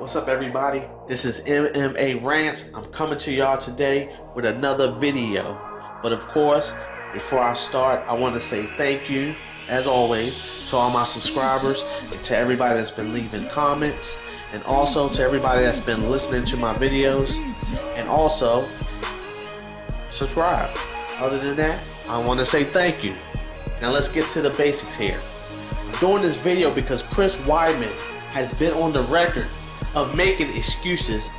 What's up, everybody? This is MMA Rant. I'm coming to y'all today with another video. But of course, before I start, I want to say thank you, as always, to all my subscribers and to everybody that's been leaving comments, and also to everybody that's been listening to my videos, and also subscribe. Other than that, I want to say thank you. Now let's get to the basics here. I'm doing this video because Chris Weidman has been on the record of making excuses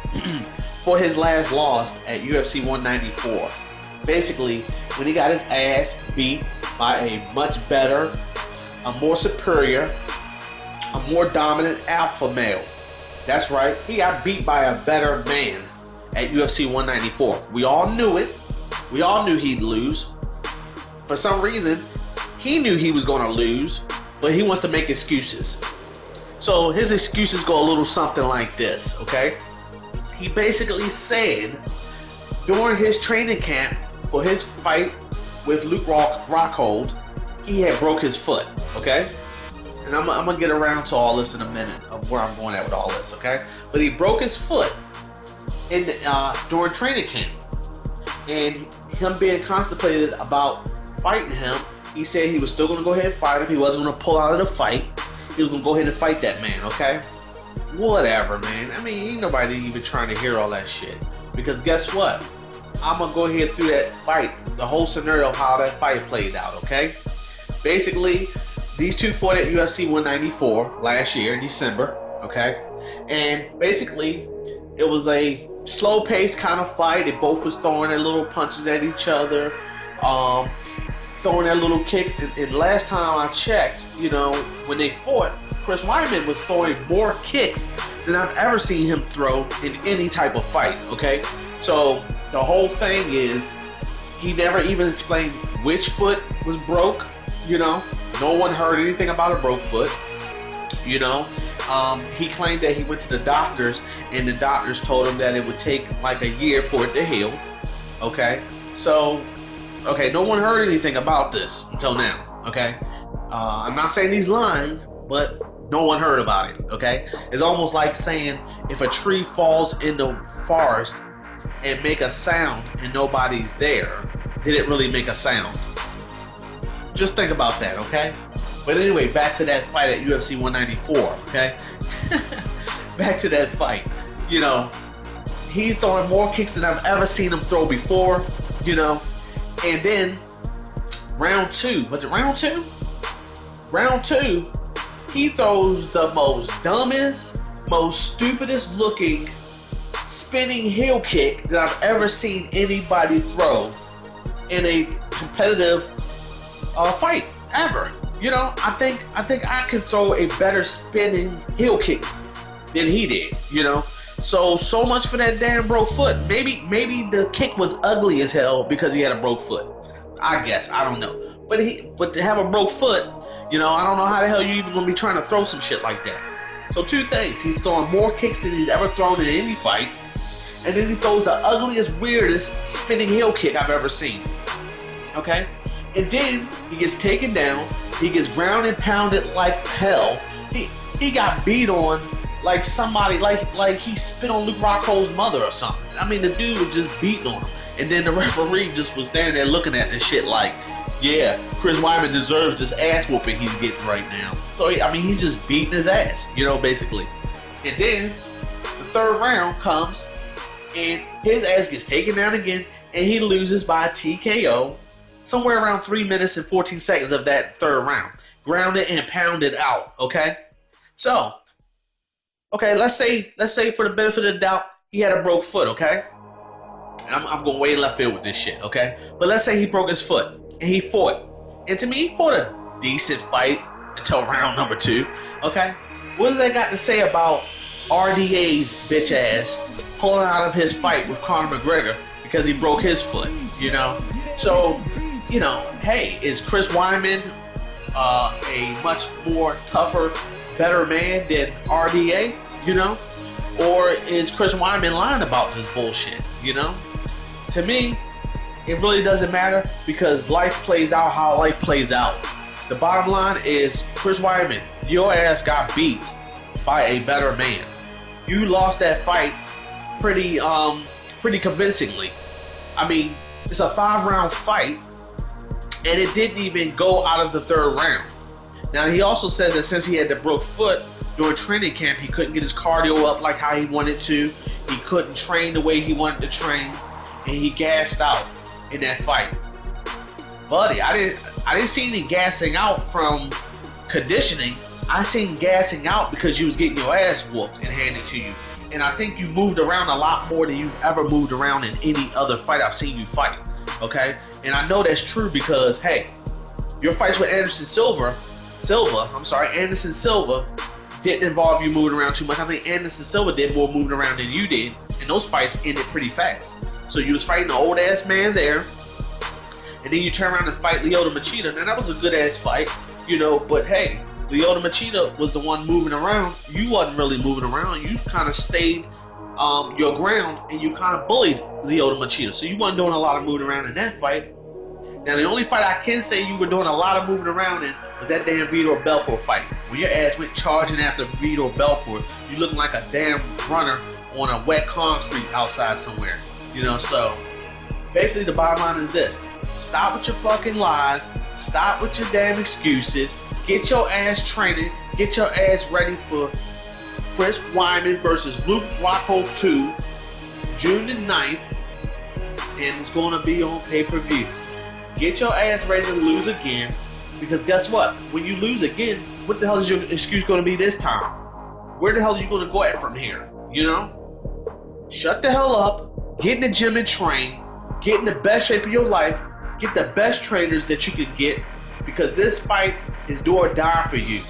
for his last loss at UFC 194. Basically, when he got his ass beat by a much better, a more superior, a more dominant alpha male. That's right, he got beat by a better man at UFC 194. We all knew it. We all knew he'd lose. For some reason, he knew he was going to lose, but he wants to make excuses. So his excuses go a little something like this, okay? He basically said during his training camp for his fight with Rockhold, he had broke his foot, okay? And I'm gonna get around to all this in a minute of where I'm going at with all this, okay? But he broke his foot during training camp, and him being contemplated about fighting him, he said he was still gonna go ahead and fight him. He wasn't gonna pull out of the fight. He was gonna go ahead and fight that man, okay? Whatever, man. I mean, ain't nobody even trying to hear all that shit. Because guess what? I'm gonna go ahead through that fight, the whole scenario of how that fight played out, okay? Basically, these two fought at UFC 194 last year in December, okay? And basically, it was a slow-paced kind of fight. They both was throwing their little punches at each other, throwing their little kicks, and last time I checked, you know, when they fought, Chris Weidman was throwing more kicks than I've ever seen him throw in any type of fight, okay? So the whole thing is, he never even explained which foot was broke, you know? No one heard anything about a broke foot, you know? He claimed that he went to the doctors, and the doctors told him that it would take like a year for it to heal, okay? So, okay, no one heard anything about this until now, okay? I'm not saying he's lying, but no one heard about it, okay? It's almost like saying if a tree falls in the forest and make a sound and nobody's there, did it really make a sound? Just think about that, okay? But anyway, back to that fight at UFC 194, okay? Back to that fight. You know, he's throwing more kicks than I've ever seen him throw before, you know? And then, round two, was it round two? Round two, he throws the most dumbest, most stupidest looking spinning heel kick that I've ever seen anybody throw in a competitive fight ever. You know, I think I could throw a better spinning heel kick than he did, you know? So much for that damn broke foot. Maybe the kick was ugly as hell because he had a broke foot. I guess, I don't know. But to have a broke foot, you know, I don't know how the hell you even gonna be trying to throw some shit like that. So two things, he's throwing more kicks than he's ever thrown in any fight, and then he throws the ugliest, weirdest spinning heel kick I've ever seen. Okay? And then he gets taken down, he gets ground and pounded like hell. He got beat on like somebody, like he spit on Luke Rockhold's mother or something. I mean, the dude was just beating on him. And then the referee just was standing there looking at this shit like, yeah, Chris Weidman deserves this ass whooping he's getting right now. So, I mean, he's just beating his ass, you know, basically. And then the third round comes, and his ass gets taken down again, and he loses by a TKO somewhere around 3 minutes and 14 seconds of that third round. Grounded and pounded out, okay? So, okay, let's say for the benefit of the doubt, he had a broke foot, okay? And I'm going way left field with this shit, okay? But let's say he broke his foot, and he fought. And to me, he fought a decent fight until round number 2, okay? What does that got to say about RDA's bitch ass pulling out of his fight with Conor McGregor because he broke his foot, you know? So, you know, hey, is Chris Weidman a much more tougher, better man than RDA, you know? Or is Chris Weidman lying about this bullshit, you know? To me, it really doesn't matter because life plays out how life plays out. The bottom line is, Chris Weidman, your ass got beat by a better man. you lost that fight pretty convincingly. I mean, it's a 5-round fight, and it didn't even go out of the 3rd round. Now, he also said that since he had the broke foot during training camp, he couldn't get his cardio up like how he wanted to. He couldn't train the way he wanted to train, and he gassed out in that fight. Buddy, I didn't see any gassing out from conditioning. I seen gassing out because you was getting your ass whooped and handed to you. And I think you moved around a lot more than you've ever moved around in any other fight I've seen you fight. Okay? And I know that's true because, hey, your fights with Anderson Silva didn't involve you moving around too much. I think Anderson Silva did more moving around than you did, and those fights ended pretty fast. So you was fighting an old ass man there, and then you turn around and fight Lyoto Machida. Now that was a good ass fight, you know, but hey, Lyoto Machida was the one moving around. You wasn't really moving around. You kind of stayed your ground, and you kind of bullied Lyoto Machida. So you wasn't doing a lot of moving around in that fight. Now, the only fight I can say you were doing a lot of moving around in was that damn Vitor Belfort fight. When your ass went charging after Vitor Belfort, you looking like a damn runner on a wet concrete outside somewhere. You know, so basically the bottom line is this. Stop with your fucking lies. Stop with your damn excuses. Get your ass training. Get your ass ready for Chris Weidman versus Luke Rockhold 2, June the 9th. And it's going to be on pay-per-view. Get your ass ready to lose again, because guess what? When you lose again, what the hell is your excuse going to be this time? Where the hell are you going to go at from here? You know? Shut the hell up, get in the gym and train, get in the best shape of your life, get the best trainers that you can get, because this fight is do or die for you.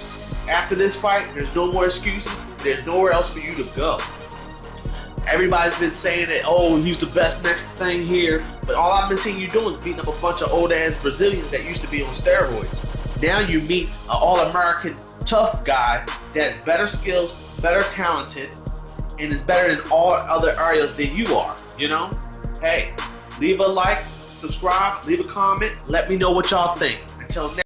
After this fight, there's no more excuses, there's nowhere else for you to go. Everybody's been saying that, oh, he's the best next thing here. But all I've been seeing you doing is beating up a bunch of old-ass Brazilians that used to be on steroids. Now you meet an all-American tough guy that has better skills, better talented, and is better in all other areas than you are, you know? Hey, leave a like, subscribe, leave a comment, let me know what y'all think. Until next